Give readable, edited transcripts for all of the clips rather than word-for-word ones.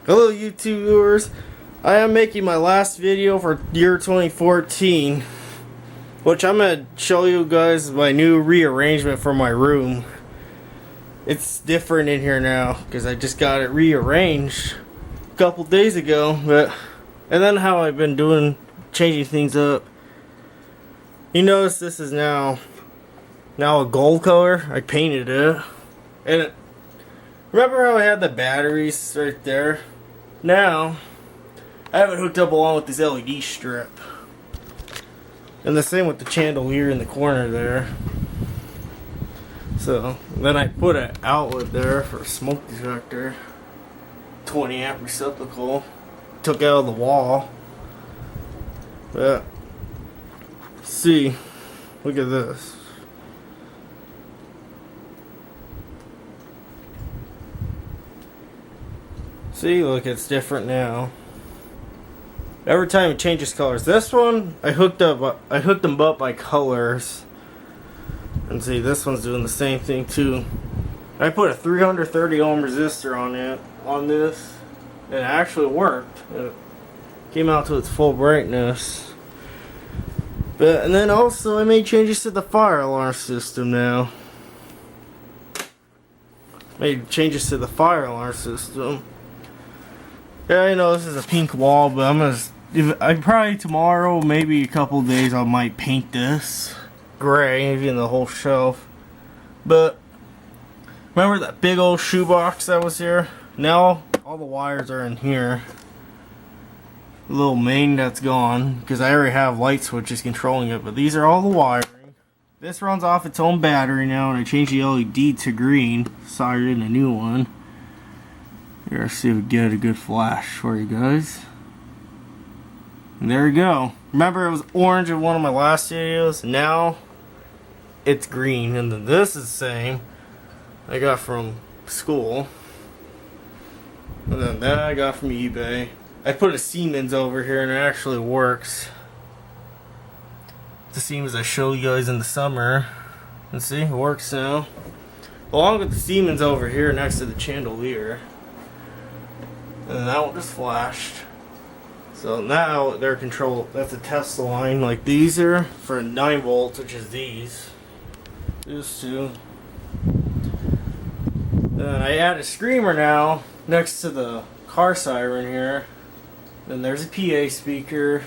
Hello YouTube viewers, I am making my last video for year 2014, which I'm going to show you guys my new rearrangement for my room. It's different in here now because I just got it rearranged a couple days ago, and then how I've been doing, changing things up. You notice this is now a gold color. I painted it, and remember how I had the batteries right there? Now I have it hooked up along with this LED strip, and the same with the chandelier in the corner there. So then I put an outlet there for a smoke detector, 20 amp receptacle, took out of the wall. But see, look at this. See, look, it's different now. Every time it changes colors. This one I hooked them up by colors. And see, this one's doing the same thing too. I put a 330 ohm resistor on this, and it actually worked. It came out to its full brightness. And then also I made changes to the fire alarm system now. Made changes to the fire alarm system. Yeah, I know this is a pink wall, but I probably tomorrow, maybe a couple days, I might paint this gray, even the whole shelf. But remember that big old shoebox that was here? Now all the wires are in here. The little main that's gone because I already have light switches controlling it, but these are all the wiring. This runs off its own battery now, and I changed the LED to green, soldered in a new one. Here, let's see if we get a good flash for you guys. And there we go. Remember, it was orange in one of my last videos. Now it's green, and then this is the same I got from school, and then that I got from eBay. I put a Siemens over here, and it actually works. The Siemens I showed you guys in the summer. And see, it works now. Along with the Siemens over here next to the chandelier. And that one just flashed. So now they're controlled. That's a Tesla line, like these are for 9 volts, which is these. These two. Then I add a screamer now next to the car siren here. Then there's a PA speaker.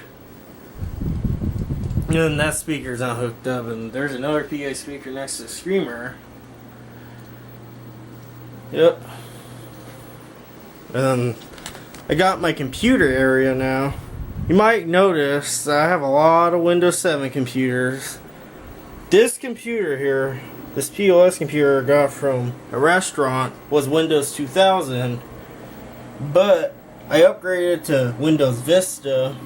And then that speaker's not hooked up, and there's another PA speaker next to the screamer. Yep. And then I got my computer area now. You might notice that I have a lot of Windows 7 computers. This computer here, this POS computer I got from a restaurant, was Windows 2000, but I upgraded to Windows Vista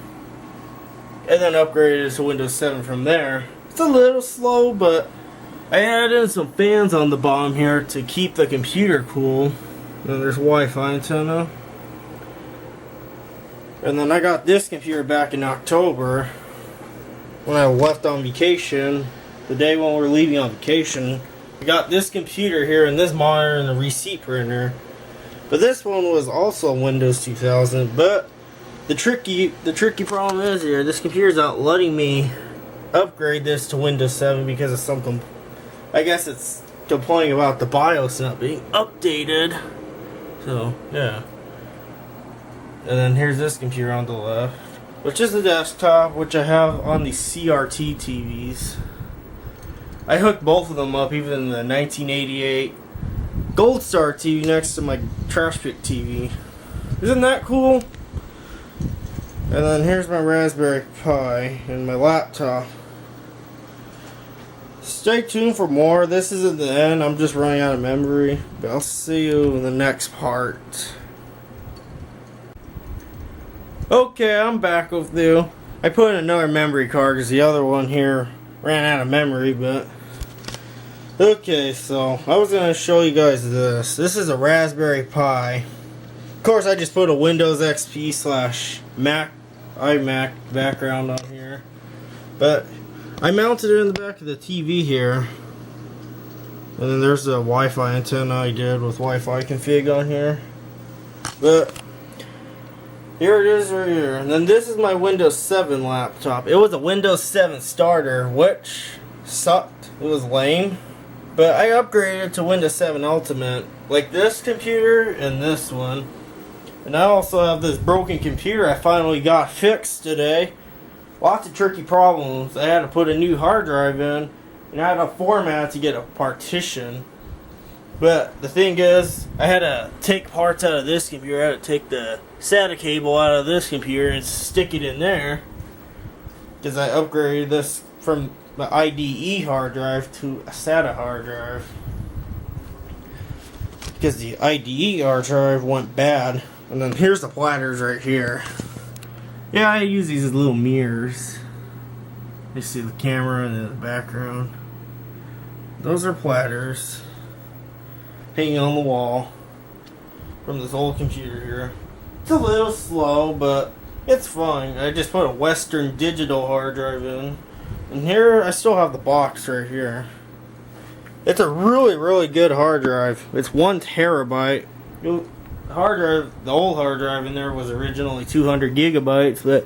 and then upgraded to Windows 7 from there. It's a little slow, but I added in some fans on the bottom here to keep the computer cool. And there's Wi-Fi antenna. And then I got this computer back in October when I left on vacation. The day when we're leaving on vacation, I got this computer here and this monitor and the receipt printer. But this one was also Windows 2000. But the tricky problem is here, this computer's not letting me upgrade this to Windows 7 because of some I guess it's complaining about the BIOS not being updated. So yeah. And then here's this computer on the left, which is the desktop, which I have on the CRT TVs. I hooked both of them up, even in the 1988 Gold Star TV next to my trash pick TV. Isn't that cool? And then here's my Raspberry Pi and my laptop. Stay tuned for more. This isn't the end. I'm just running out of memory. But I'll see you in the next part. Okay, I'm back with you. I put in another memory card because the other one here ran out of memory, but okay, so I was going to show you guys this. This is a Raspberry Pi. Of course, I just put a Windows XP / Mac iMac background on here. But I mounted it in the back of the TV here. And then there's the Wi-Fi antenna I did with Wi-Fi config on here. But Here it is right here. And then this is my Windows 7 laptop. It was a Windows 7 starter, which sucked. It was lame. But I upgraded to Windows 7 Ultimate. Like this computer and this one. And I also have this broken computer I finally got fixed today. Lots of tricky problems. I had to put a new hard drive in. And I had to format to get a partition. But the thing is, I had to take parts out of this computer. I had to take the SATA cable out of this computer and stick it in there. Because I upgraded this from the IDE hard drive to a SATA hard drive. Because the IDE hard drive went bad. And then here's the platters right here. Yeah, I use these as little mirrors. You see the camera in the background. Those are platters hanging on the wall from this old computer here. It's a little slow, but it's fine. I just put a Western Digital hard drive in. And here, I still have the box right here. It's a really, really good hard drive. It's 1 terabyte. The old hard drive in there was originally 200 gigabytes, but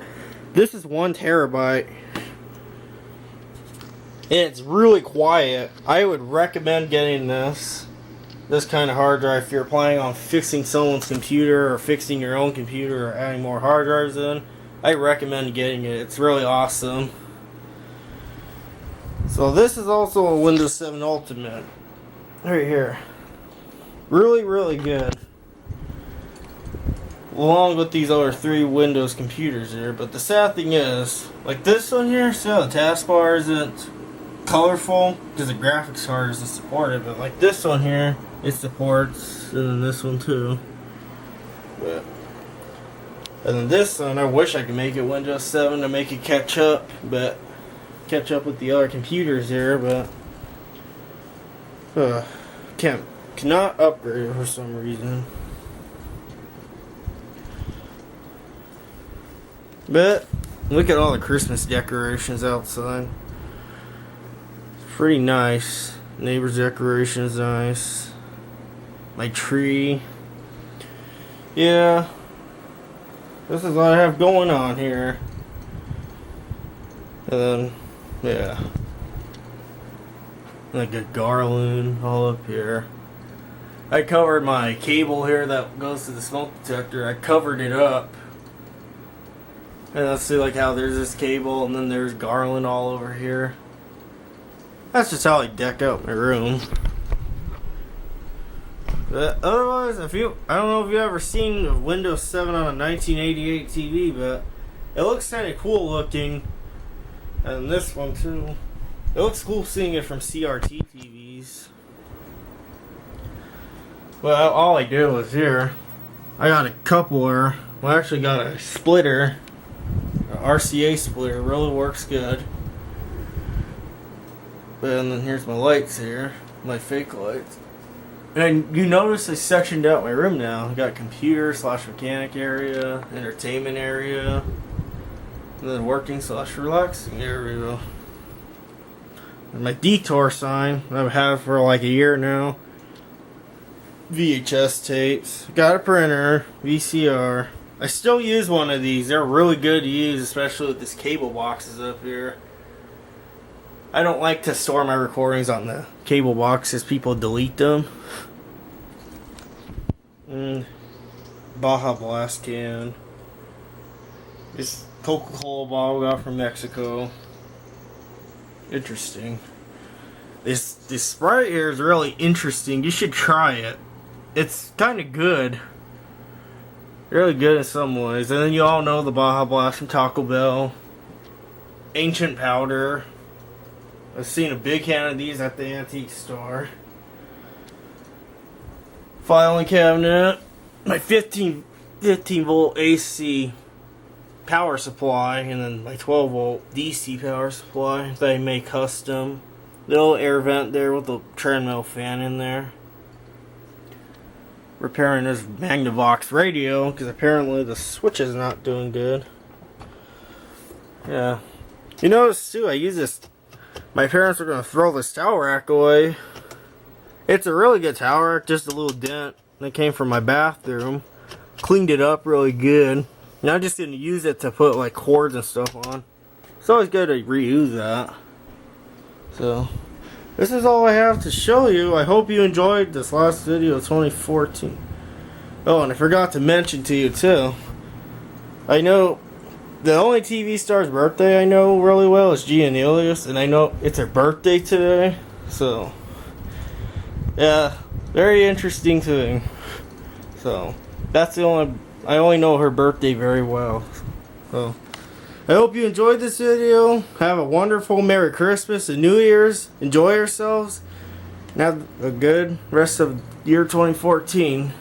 this is 1 terabyte. And it's really quiet. I would recommend getting this kind of hard drive if you're planning on fixing someone's computer or fixing your own computer or adding more hard drives in. I recommend getting it. It's really awesome. So this is also a Windows 7 Ultimate. Right here. Really, really good. Along with these other 3 Windows computers here. But the sad thing is, like this one here, so the taskbar isn't colorful because the graphics card isn't supported. But like this one here, it supports, and then this one too. But, and then this one, I wish I could make it Windows 7 to make it catch up with the other computers here, but cannot upgrade for some reason. But look at all the Christmas decorations outside. It's pretty nice. Neighbor's decoration is nice. My tree. Yeah. This is what I have going on here. And then, yeah. Like a garland all up here. I covered my cable here that goes to the smoke detector. I covered it up. And let's see like how there's this cable and then there's garland all over here. That's just how I deck out my room. But otherwise, I don't know if you've ever seen a Windows 7 on a 1988 TV, but it looks kind of cool looking. And this one too. It looks cool seeing it from CRT TVs. Well, all I did was here. I got a coupler. Well, I actually got a splitter. An RCA splitter. Really works good. And then here's my lights here. My fake lights. And you notice I sectioned out my room now. I got computer / mechanic area, entertainment area, and then working / relaxing area. And my decor sign I've had for like a year now. VHS tapes. Got a printer, VCR. I still use one of these. They're really good to use, especially with this cable boxes up here. I don't like to store my recordings on the cable boxes. People delete them. Baja Blast can. This Coca-Cola bottle I got from Mexico. Interesting. This Sprite here is really interesting. You should try it. It's kind of good. Really good in some ways. And then you all know the Baja Blast from Taco Bell. Ancient Powder. I've seen a big can of these at the antique store. Filing cabinet. My 15 volt AC power supply. And then my 12 volt DC power supply that I make custom. Little air vent there with a treadmill fan in there. Repairing this Magnavox radio because apparently the switch is not doing good. Yeah. You notice too, I use this. My parents were going to throw this towel rack away. It's a really good towel rack, just a little dent that came from my bathroom. Cleaned it up really good. And I'm just gonna use it to put like cords and stuff on. It's always good to reuse that. So this is all I have to show you. I hope you enjoyed this last video of 2014. Oh, and I forgot to mention to you too. I know the only TV star's birthday I know really well is Gia and Elias, and I know it's her birthday today. So yeah, very interesting thing. So that's the only, I only know her birthday very well. So I hope you enjoyed this video. Have a wonderful Merry Christmas and New Year's. Enjoy yourselves. And have a good rest of year 2014.